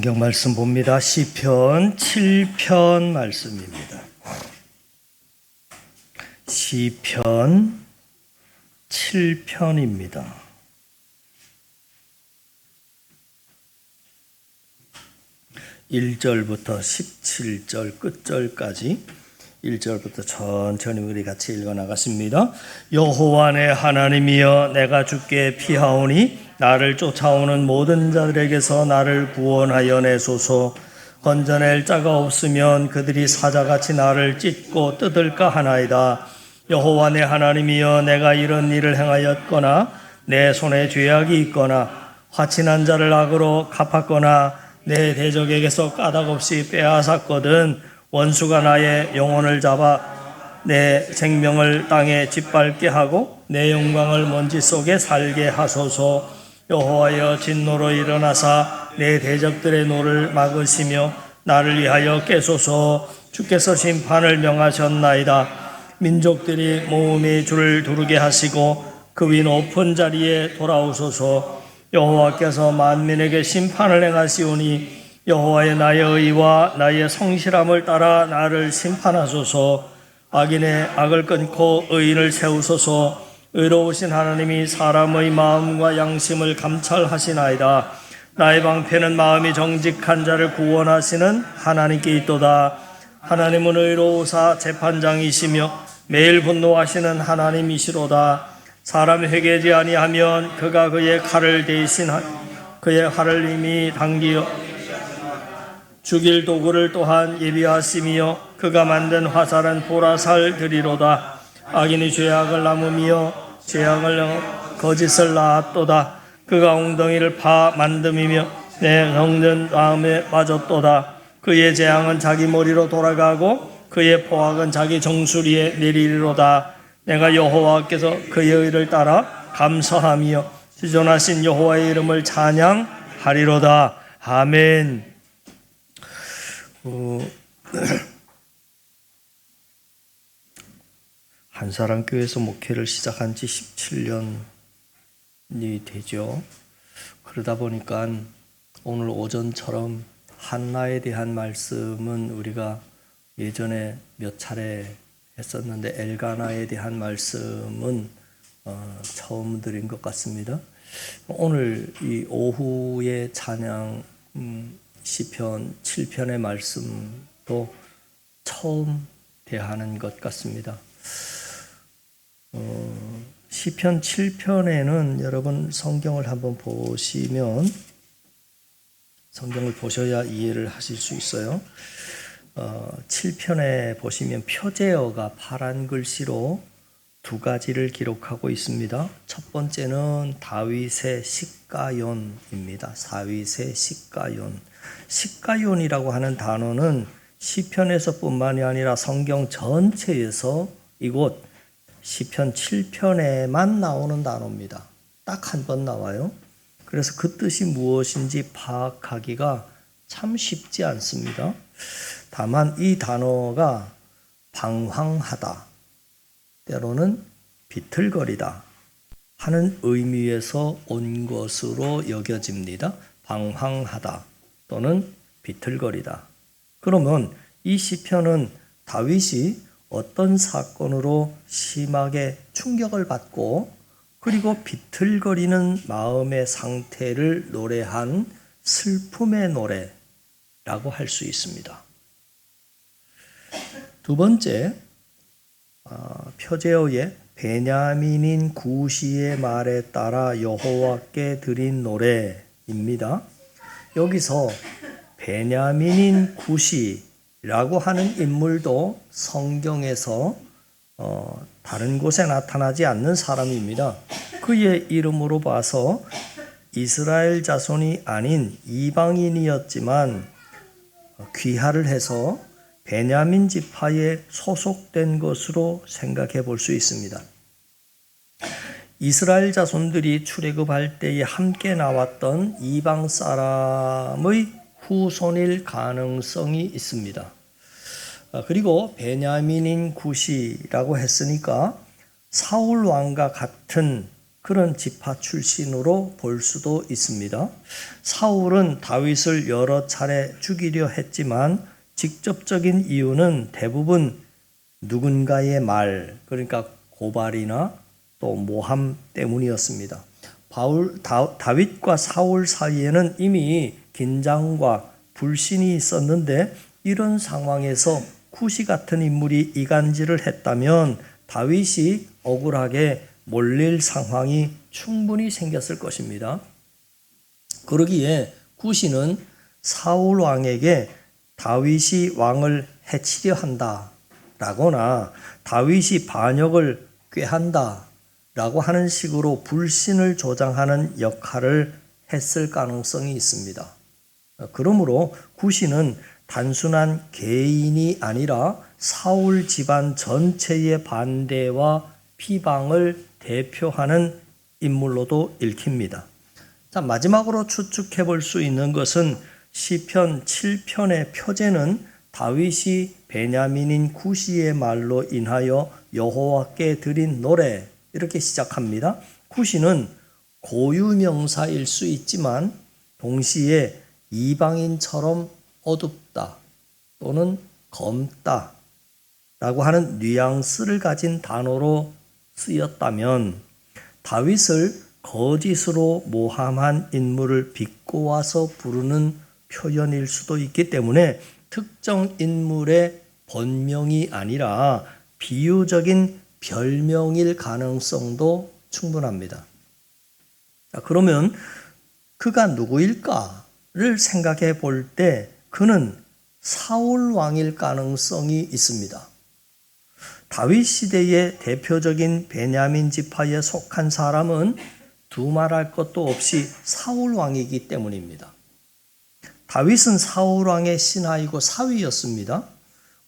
성경 말씀 봅니다. 시편 7편 말씀입니다. 시편 7편입니다. (1절부터) 17절 끝절까지 1절부터 천천히 우리 같이 읽어 나갔습니다. 여호와 내 하나님이여, 내가 주께 피하오니 나를 쫓아오는 모든 자들에게서 나를 구원하여 내소서. 건져낼 자가 없으면 그들이 사자같이 나를 찢고 뜯을까 하나이다. 여호와 내 하나님이여, 내가 이런 일을 행하였거나 내 손에 죄악이 있거나 화친한 자를 악으로 갚았거나 내 대적에게서 까닭없이 빼앗았거든 원수가 나의 영혼을 잡아 내 생명을 땅에 짓밟게 하고 내 영광을 먼지 속에 살게 하소서. 여호와여, 진노로 일어나사 내 대적들의 노를 막으시며 나를 위하여 깨소서. 주께서 심판을 명하셨나이다. 민족들이 모음이 주를 두르게 하시고 그 위 높은 자리에 돌아오소서. 여호와께서 만민에게 심판을 행하시오니 여호와의 나의 의와 나의 성실함을 따라 나를 심판하소서. 악인의 악을 끊고 의인을 세우소서. 의로우신 하나님이 사람의 마음과 양심을 감찰하시나이다. 나의 방패는 마음이 정직한 자를 구원하시는 하나님께 있도다. 하나님은 의로우사 재판장이시며 매일 분노하시는 하나님이시로다. 사람이 회개하지 아니하면 그가 그의 칼을 대신하 그의 활을 이미 당기어 죽일 도구를 또한 예비하시며 그가 만든 화살은 보라살 들이로다. 악인이 죄악을 남으며 죄악을 거짓을 낳았도다. 그가 웅덩이를 파 만듦이며 내 정든 마음에 빠졌도다. 그의 재앙은 자기 머리로 돌아가고 그의 포악은 자기 정수리에 내리리로다. 내가 여호와께서 그의 의를 따라 감사하며 지존하신 여호와의 이름을 찬양하리로다. 아멘. 한사랑교회에서 목회를 시작한 지 17년이 되죠. 그러다 보니까 오늘 오전처럼 한나에 대한 말씀은 우리가 예전에 몇 차례 했었는데 엘가나에 대한 말씀은 처음 드린 것 같습니다. 오늘 이 오후의 찬양 시편 7편의 말씀도 처음 대하는 것 같습니다. 시편 7편에는 여러분 성경을 한번 보시면 성경을 보셔야 이해를 하실 수 있어요. 7편에 보시면 표제어가 파란 글씨로 두 가지를 기록하고 있습니다. 첫 번째는 다윗의 시가연입니다. 다윗의 시가연. 시가연이라고 하는 단어는 시편에서뿐만이 아니라 성경 전체에서 이곳 시편 7편에만 나오는 단어입니다. 딱 한 번 나와요. 그래서 그 뜻이 무엇인지 파악하기가 참 쉽지 않습니다. 다만 이 단어가 방황하다, 때로는 비틀거리다 하는 의미에서 온 것으로 여겨집니다. 방황하다 또는 비틀거리다. 그러면 이 시편은 다윗이 어떤 사건으로 심하게 충격을 받고 그리고 비틀거리는 마음의 상태를 노래한 슬픔의 노래라고 할 수 있습니다. 두 번째, 표제어의 베냐민인 구시의 말에 따라 여호와께 드린 노래입니다. 여기서 베냐민인 구시라고 하는 인물도 성경에서 다른 곳에 나타나지 않는 사람입니다. 그의 이름으로 봐서 이스라엘 자손이 아닌 이방인이었지만 귀화를 해서 베냐민 지파에 소속된 것으로 생각해 볼 수 있습니다. 이스라엘 자손들이 출애굽할 때에 함께 나왔던 이방 사람의 후손일 가능성이 있습니다. 그리고 베냐민인 구시라고 했으니까 사울 왕과 같은 그런 지파 출신으로 볼 수도 있습니다. 사울은 다윗을 여러 차례 죽이려 했지만 직접적인 이유는 대부분 누군가의 말, 그러니까 고발이나 또 모함 때문이었습니다. 다윗과 사울 사이에는 이미 긴장과 불신이 있었는데 이런 상황에서 쿠시 같은 인물이 이간질을 했다면 다윗이 억울하게 몰릴 상황이 충분히 생겼을 것입니다. 그러기에 쿠시는 사울 왕에게 다윗이 왕을 해치려 한다라거나 다윗이 반역을 꾀한다라고 하는 식으로 불신을 조장하는 역할을 했을 가능성이 있습니다. 그러므로 쿠시는 단순한 개인이 아니라 사울 집안 전체의 반대와 비방을 대표하는 인물로도 읽힙니다. 자, 마지막으로 추측해 볼 수 있는 것은 시편 7편의 표제는 다윗이 베냐민인 쿠시의 말로 인하여 여호와께 드린 노래 이렇게 시작합니다. 쿠시는 고유명사일 수 있지만 동시에 이방인처럼 어둡다 또는 검다 라고 하는 뉘앙스를 가진 단어로 쓰였다면 다윗을 거짓으로 모함한 인물을 비꼬아서 부르는 표현일 수도 있기 때문에 특정 인물의 본명이 아니라 비유적인 별명일 가능성도 충분합니다. 그러면 그가 누구일까를 생각해 볼 때 그는 사울 왕일 가능성이 있습니다. 다윗 시대의 대표적인 베냐민 지파에 속한 사람은 두말할 것도 없이 사울 왕이기 때문입니다. 다윗은 사울 왕의 신하이고 사위였습니다.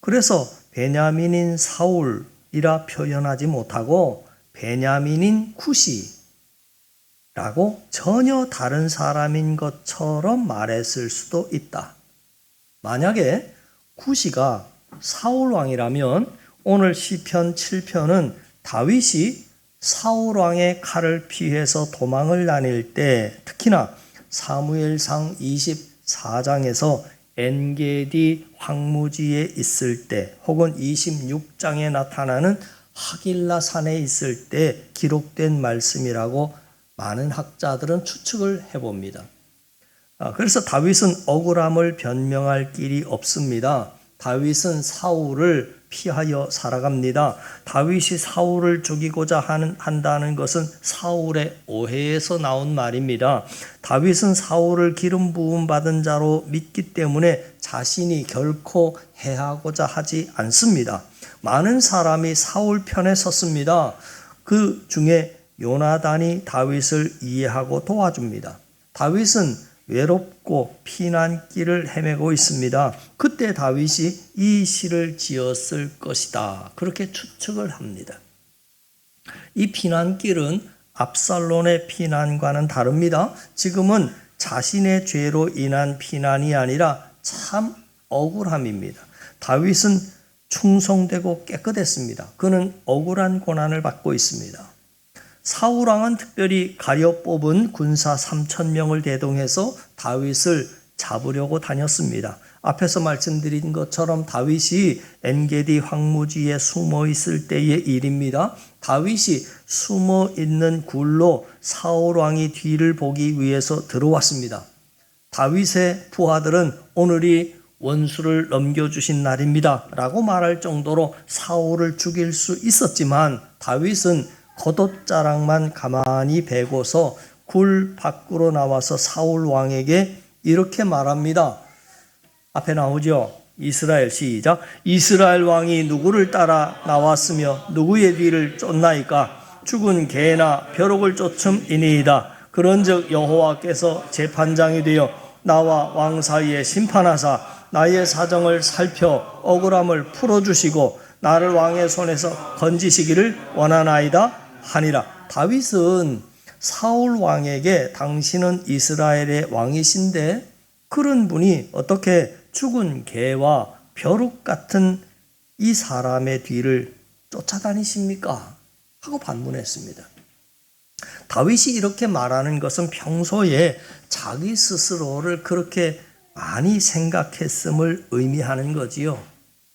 그래서 베냐민인 사울이라 표현하지 못하고 베냐민인 쿠시라고 전혀 다른 사람인 것처럼 말했을 수도 있다. 만약에 쿠시가 사울 왕이라면 오늘 시편 7편은 다윗이 사울 왕의 칼을 피해서 도망을 다닐 때 특히나 사무엘상 24장에서 엔게디 황무지에 있을 때 혹은 26장에 나타나는 하길라 산에 있을 때 기록된 말씀이라고 많은 학자들은 추측을 해봅니다. 그래서 다윗은 억울함을 변명할 길이 없습니다. 다윗은 사울을 피하여 살아갑니다. 다윗이 사울을 죽이고자 한다는 것은 사울의 오해에서 나온 말입니다. 다윗은 사울을 기름 부음 받은 자로 믿기 때문에 자신이 결코 해하고자 하지 않습니다. 많은 사람이 사울 편에 섰습니다. 그 중에 요나단이 다윗을 이해하고 도와줍니다. 다윗은 외롭고 피난길을 헤매고 있습니다. 그때 다윗이 이 시를 지었을 것이다. 그렇게 추측을 합니다. 이 피난길은 압살롬의 피난과는 다릅니다. 지금은 자신의 죄로 인한 피난이 아니라 참 억울함입니다. 다윗은 충성되고 깨끗했습니다. 그는 억울한 고난을 받고 있습니다. 사울왕은 특별히 가려 뽑은 군사 3,000명을 대동해서 다윗을 잡으려고 다녔습니다. 앞에서 말씀드린 것처럼 다윗이 엔게디 황무지에 숨어 있을 때의 일입니다. 다윗이 숨어 있는 굴로 사울왕이 뒤를 보기 위해서 들어왔습니다. 다윗의 부하들은 오늘이 원수를 넘겨주신 날입니다 라고 말할 정도로 사울을 죽일 수 있었지만 다윗은 겉옷자락만 가만히 베고서 굴 밖으로 나와서 사울 왕에게 이렇게 말합니다. 앞에 나오죠. 이스라엘 시작. 이스라엘 왕이 누구를 따라 나왔으며 누구의 뒤를 쫓나이까? 죽은 개나 벼룩을 쫓음이니이다. 그런즉 여호와께서 재판장이 되어 나와 왕 사이에 심판하사 나의 사정을 살펴 억울함을 풀어주시고 나를 왕의 손에서 건지시기를 원하나이다 하니라. 다윗은 사울 왕에게 당신은 이스라엘의 왕이신데 그런 분이 어떻게 죽은 개와 벼룩 같은 이 사람의 뒤를 쫓아다니십니까? 하고 반문했습니다. 다윗이 이렇게 말하는 것은 평소에 자기 스스로를 그렇게 많이 생각했음을 의미하는 거지요.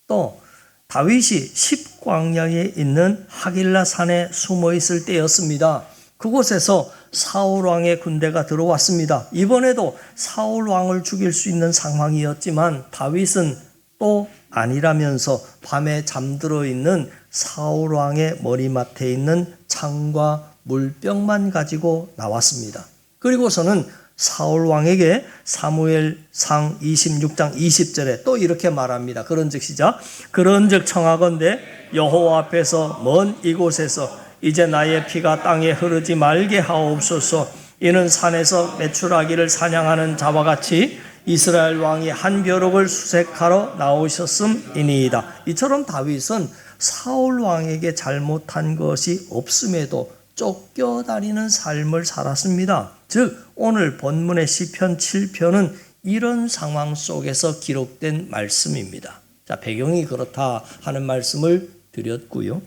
또 다윗이 십광야에 있는 하길라 산에 숨어 있을 때였습니다. 그곳에서 사울 왕의 군대가 들어왔습니다. 이번에도 사울 왕을 죽일 수 있는 상황이었지만 다윗은 또 아니라면서 밤에 잠들어 있는 사울 왕의 머리맡에 있는 창과 물병만 가지고 나왔습니다. 그리고서는 사울 왕에게 사무엘상 26장 20절에 또 이렇게 말합니다. 그런즉 시작. 그런즉 청하건대 여호와 앞에서 먼 이곳에서 이제 나의 피가 땅에 흐르지 말게 하옵소서. 이는 산에서 메추라기를 사냥하는 자와 같이 이스라엘 왕이 한 벼룩을 수색하러 나오셨음이니이다. 이처럼 다윗은 사울 왕에게 잘못한 것이 없음에도 쫓겨다니는 삶을 살았습니다. 즉 오늘 본문의 시편 7편은 이런 상황 속에서 기록된 말씀입니다. 자, 배경이 그렇다 하는 말씀을 드렸고요.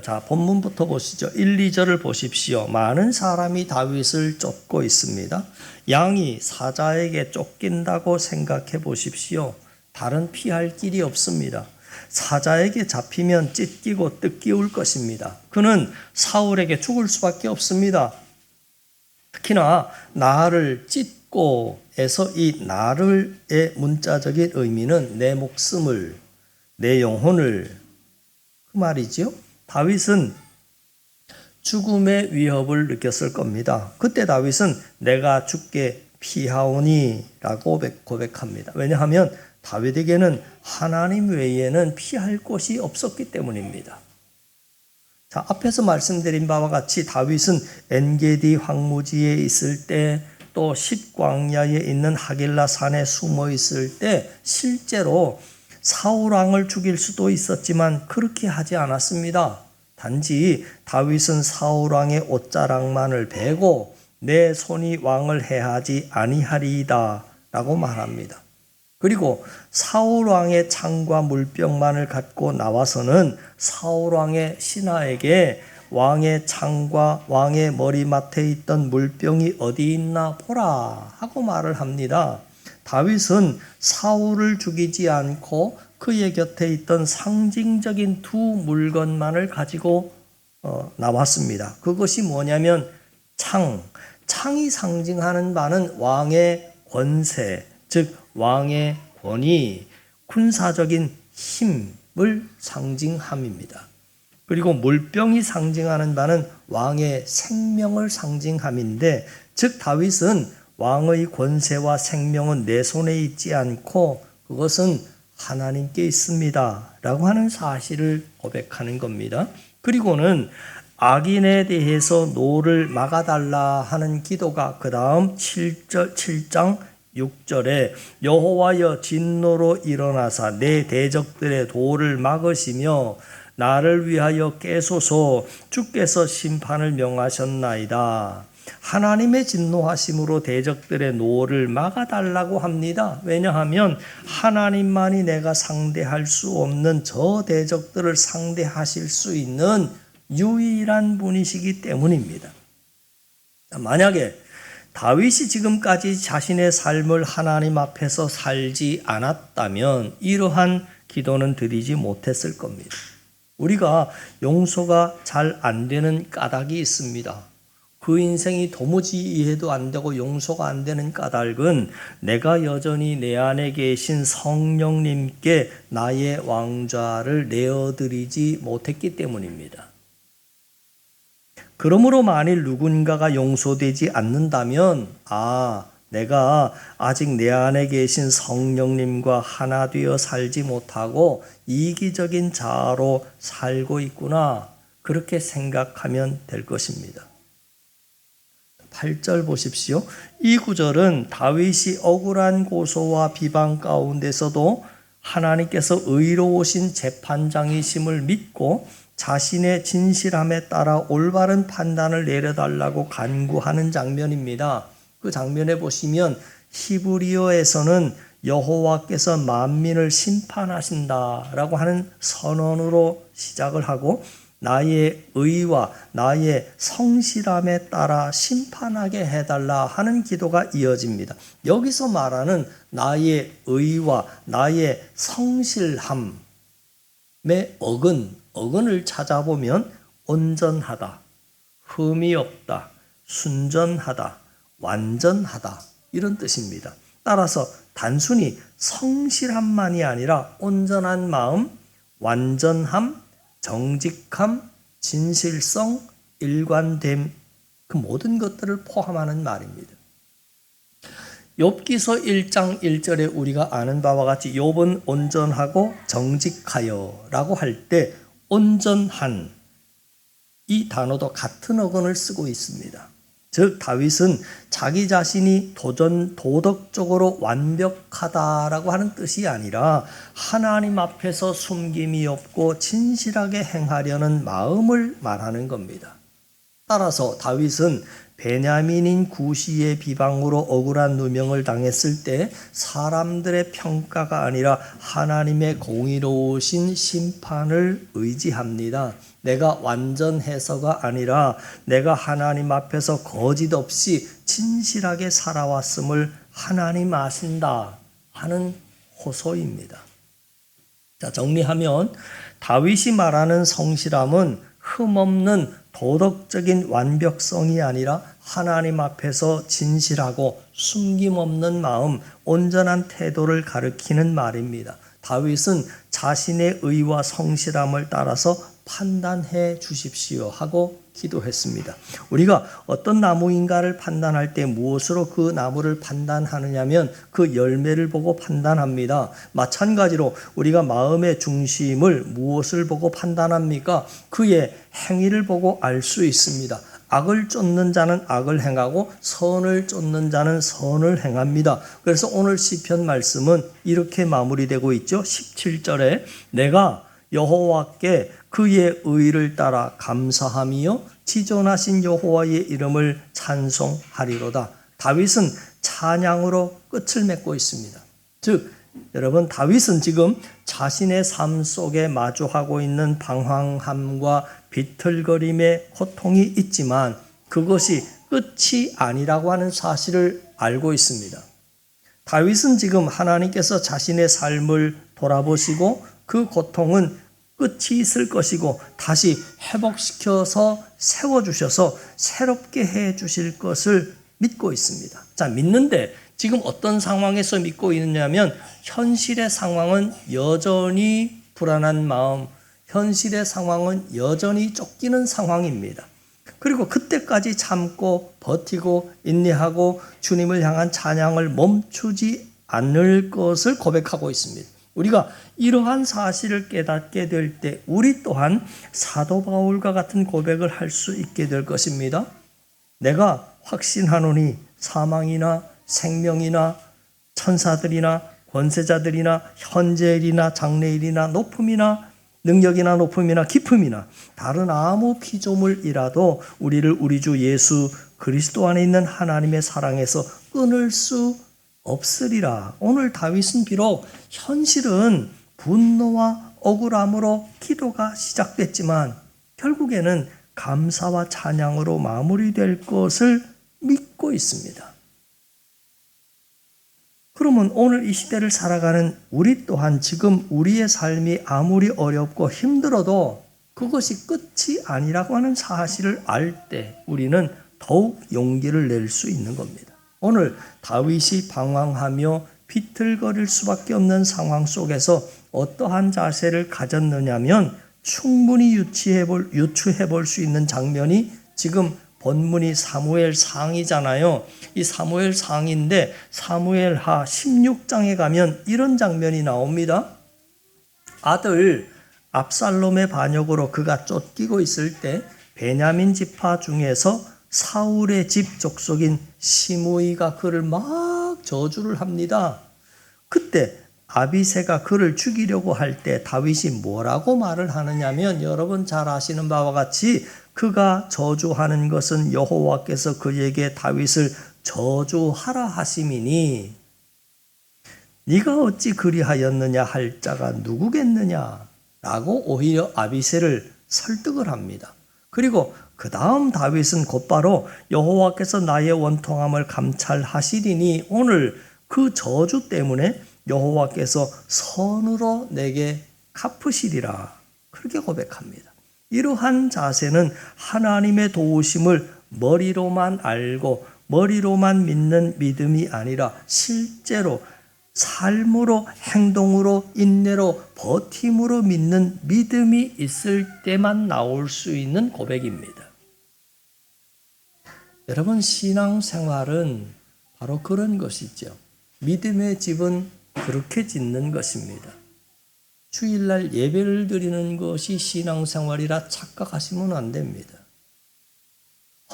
자, 본문부터 보시죠. 1, 2절을 보십시오. 많은 사람이 다윗을 쫓고 있습니다. 양이 사자에게 쫓긴다고 생각해 보십시오. 다른 피할 길이 없습니다. 사자에게 잡히면 찢기고 뜯기울 것입니다. 그는 사울에게 죽을 수밖에 없습니다. 특히나 나를 찢고에서 이 나를의 문자적인 의미는 내 목숨을, 내 영혼을, 그 말이지요. 다윗은 죽음의 위협을 느꼈을 겁니다. 그때 다윗은 내가 죽게 피하오니 라고 고백합니다. 왜냐하면 다윗에게는 하나님 외에는 피할 곳이 없었기 때문입니다. 자, 앞에서 말씀드린 바와 같이 다윗은 엔게디 황무지에 있을 때, 또 십광야에 있는 하길라 산에 숨어 있을 때 실제로 사울 왕을 죽일 수도 있었지만 그렇게 하지 않았습니다. 단지 다윗은 사울 왕의 옷자락만을 베고 내 손이 왕을 해하지 아니하리이다 라고 말합니다. 그리고 사울 왕의 창과 물병만을 갖고 나와서는 사울 왕의 신하에게 왕의 창과 왕의 머리맡에 있던 물병이 어디 있나 보라 하고 말을 합니다. 다윗은 사울을 죽이지 않고 그의 곁에 있던 상징적인 두 물건만을 가지고 나왔습니다. 그것이 뭐냐면 창이 상징하는 바는 왕의 권세, 즉 왕의 권위, 군사적인 힘을 상징함입니다. 그리고 물병이 상징하는 바는 왕의 생명을 상징함인데, 즉 다윗은 왕의 권세와 생명은 내 손에 있지 않고 그것은 하나님께 있습니다 라고 하는 사실을 고백하는 겁니다. 그리고는 악인에 대해서 노를 막아달라 하는 기도가 그 다음 7장 6절에 여호와여 진노로 일어나사 내 대적들의 도를 막으시며 나를 위하여 깨소서. 주께서 심판을 명하셨나이다. 하나님의 진노하심으로 대적들의 노를 막아달라고 합니다. 왜냐하면 하나님만이 내가 상대할 수 없는 저 대적들을 상대하실 수 있는 유일한 분이시기 때문입니다. 만약에 다윗이 지금까지 자신의 삶을 하나님 앞에서 살지 않았다면 이러한 기도는 드리지 못했을 겁니다. 우리가 용서가 잘 안 되는 까닭이 있습니다. 그 인생이 도무지 이해도 안 되고 용서가 안 되는 까닭은 내가 여전히 내 안에 계신 성령님께 나의 왕좌를 내어드리지 못했기 때문입니다. 그러므로 만일 누군가가 용서되지 않는다면 내가 아직 내 안에 계신 성령님과 하나 되어 살지 못하고 이기적인 자아로 살고 있구나, 그렇게 생각하면 될 것입니다. 8절 보십시오. 이 구절은 다윗이 억울한 고소와 비방 가운데서도 하나님께서 의로우신 재판장이심을 믿고 자신의 진실함에 따라 올바른 판단을 내려달라고 간구하는 장면입니다. 그 장면에 보시면 히브리어에서는 여호와께서 만민을 심판하신다라고 하는 선언으로 시작을 하고, 나의 의와 나의 성실함에 따라 심판하게 해달라 하는 기도가 이어집니다. 여기서 말하는 나의 의와 나의 성실함의 어근을 찾아보면 온전하다, 흠이 없다, 순전하다, 완전하다 이런 뜻입니다. 따라서 단순히 성실함만이 아니라 온전한 마음, 완전함, 정직함, 진실성, 일관됨 그 모든 것들을 포함하는 말입니다. 욥기서 1장 1절에 우리가 아는 바와 같이 욥은 온전하고 정직하여 라고 할 때 온전한 이 단어도 같은 어근을 쓰고 있습니다. 즉 다윗은 자기 자신이 도덕적으로 완벽하다라고 하는 뜻이 아니라 하나님 앞에서 숨김이 없고 진실하게 행하려는 마음을 말하는 겁니다. 따라서 다윗은 베냐민인 구시의 비방으로 억울한 누명을 당했을 때 사람들의 평가가 아니라 하나님의 공의로우신 심판을 의지합니다. 내가 완전해서가 아니라 내가 하나님 앞에서 거짓 없이 진실하게 살아왔음을 하나님 아신다 하는 호소입니다. 자, 정리하면 다윗이 말하는 성실함은 흠없는 도덕적인 완벽성이 아니라 하나님 앞에서 진실하고 숨김없는 마음, 온전한 태도를 가리키는 말입니다. 다윗은 자신의 의와 성실함을 따라서 판단해 주십시오 하고 기도했습니다. 우리가 어떤 나무인가를 판단할 때 무엇으로 그 나무를 판단하느냐면 그 열매를 보고 판단합니다. 마찬가지로 우리가 마음의 중심을 무엇을 보고 판단합니까? 그의 행위를 보고 알 수 있습니다. 악을 쫓는 자는 악을 행하고 선을 쫓는 자는 선을 행합니다. 그래서 오늘 시편 말씀은 이렇게 마무리되고 있죠. 17절에 내가 여호와께 그의 의를 따라 감사하며 지존하신 여호와의 이름을 찬송하리로다. 다윗은 찬양으로 끝을 맺고 있습니다. 즉 여러분 다윗은 지금 자신의 삶 속에 마주하고 있는 방황함과 비틀거림의 고통이 있지만 그것이 끝이 아니라고 하는 사실을 알고 있습니다. 다윗은 지금 하나님께서 자신의 삶을 돌아보시고 그 고통은 끝이 있을 것이고 다시 회복시켜서 세워주셔서 새롭게 해주실 것을 믿고 있습니다. 자, 믿는데 지금 어떤 상황에서 믿고 있느냐면 현실의 상황은 여전히 불안한 마음, 현실의 상황은 여전히 쫓기는 상황입니다. 그리고 그때까지 참고 버티고 인내하고 주님을 향한 찬양을 멈추지 않을 것을 고백하고 있습니다. 우리가 이러한 사실을 깨닫게 될 때 우리 또한 사도 바울과 같은 고백을 할 수 있게 될 것입니다. 내가 확신하노니 사망이나 생명이나 천사들이나 권세자들이나 현재일이나 장래일이나 높음이나 능력이나 높음이나 깊음이나 다른 아무 피조물이라도 우리를 우리 주 예수 그리스도 안에 있는 하나님의 사랑에서 끊을 수 없으리라. 오늘 다윗은 비록 현실은 분노와 억울함으로 기도가 시작됐지만 결국에는 감사와 찬양으로 마무리될 것을 믿고 있습니다. 그러면 오늘 이 시대를 살아가는 우리 또한 지금 우리의 삶이 아무리 어렵고 힘들어도 그것이 끝이 아니라고 하는 사실을 알 때 우리는 더욱 용기를 낼 수 있는 겁니다. 오늘 다윗이 방황하며 비틀거릴 수밖에 없는 상황 속에서 어떠한 자세를 가졌느냐면 충분히 유추해 볼 수 있는 장면이 지금 본문이 사무엘상이잖아요. 이 사무엘상인데 사무엘하 16장에 가면 이런 장면이 나옵니다. 아들 압살롬의 반역으로 그가 쫓기고 있을 때 베냐민 지파 중에서 사울의 집 족속인 시므이가 그를 막 저주를 합니다. 그때 아비새가 그를 죽이려고 할 때 다윗이 뭐라고 말을 하느냐면 여러분 잘 아시는 바와 같이 그가 저주하는 것은 여호와께서 그에게 다윗을 저주하라 하심이니 네가 어찌 그리하였느냐 할 자가 누구겠느냐 라고 오히려 아비새를 설득을 합니다. 그리고 그 다음 다윗은 곧바로 여호와께서 나의 원통함을 감찰하시리니 오늘 그 저주 때문에 여호와께서 선으로 내게 갚으시리라. 그렇게 고백합니다. 이러한 자세는 하나님의 도우심을 머리로만 알고 머리로만 믿는 믿음이 아니라 실제로 삶으로, 행동으로, 인내로, 버팀으로 믿는 믿음이 있을 때만 나올 수 있는 고백입니다. 여러분, 신앙생활은 바로 그런 것이죠. 믿음의 집은 그렇게 짓는 것입니다. 주일날 예배를 드리는 것이 신앙생활이라 착각하시면 안 됩니다.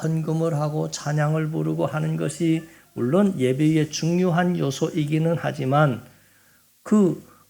헌금을 하고 찬양을 부르고 하는 것이 물론 예배의 중요한 요소이기는 하지만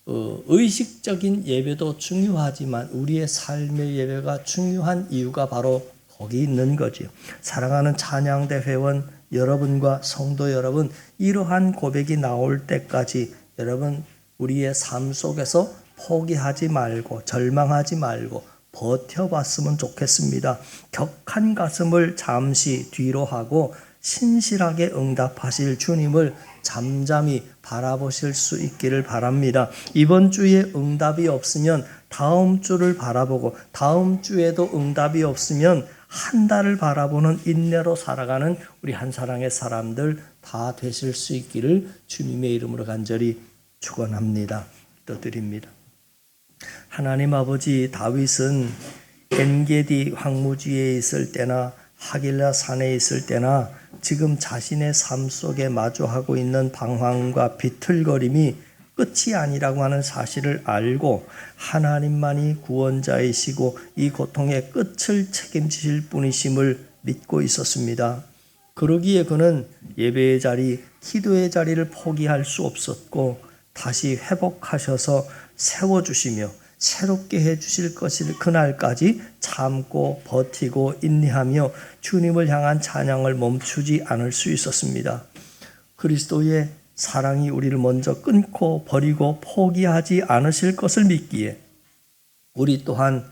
의식적인 예배도 중요하지만 우리의 삶의 예배가 중요한 이유가 바로 거기 있는 거죠. 사랑하는 찬양대 회원 여러분과 성도 여러분, 이러한 고백이 나올 때까지 여러분 우리의 삶 속에서 포기하지 말고 절망하지 말고 버텨봤으면 좋겠습니다. 격한 가슴을 잠시 뒤로 하고 신실하게 응답하실 주님을 잠잠히 바라보실 수 있기를 바랍니다. 이번 주에 응답이 없으면 다음 주를 바라보고 다음 주에도 응답이 없으면 한 달을 바라보는 인내로 살아가는 우리 한사랑의 사람들 다 되실 수 있기를 주님의 이름으로 간절히 축원합니다. 기도드립니다. 하나님 아버지, 다윗은 엔게디 황무지에 있을 때나 하길라 산에 있을 때나 지금 자신의 삶 속에 마주하고 있는 방황과 비틀거림이 끝이 아니라고 하는 사실을 알고 하나님만이 구원자이시고 이 고통의 끝을 책임지실 분이심을 믿고 있었습니다. 그러기에 그는 예배의 자리, 기도의 자리를 포기할 수 없었고 다시 회복하셔서 세워주시며 새롭게 해주실 것을 그날까지 참고 버티고 인내하며 주님을 향한 찬양을 멈추지 않을 수 있었습니다. 그리스도의 사랑이 우리를 먼저 끊고 버리고 포기하지 않으실 것을 믿기에 우리 또한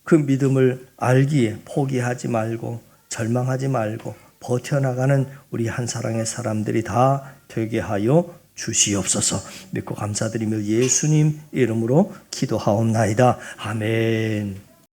그 믿음을 알기에 포기하지 말고 절망하지 말고 버텨나가는 우리 한사랑의 사람들이 다 되게 하여 주시옵소서. 믿고 감사드리며 예수님 이름으로 기도하옵나이다. 아멘.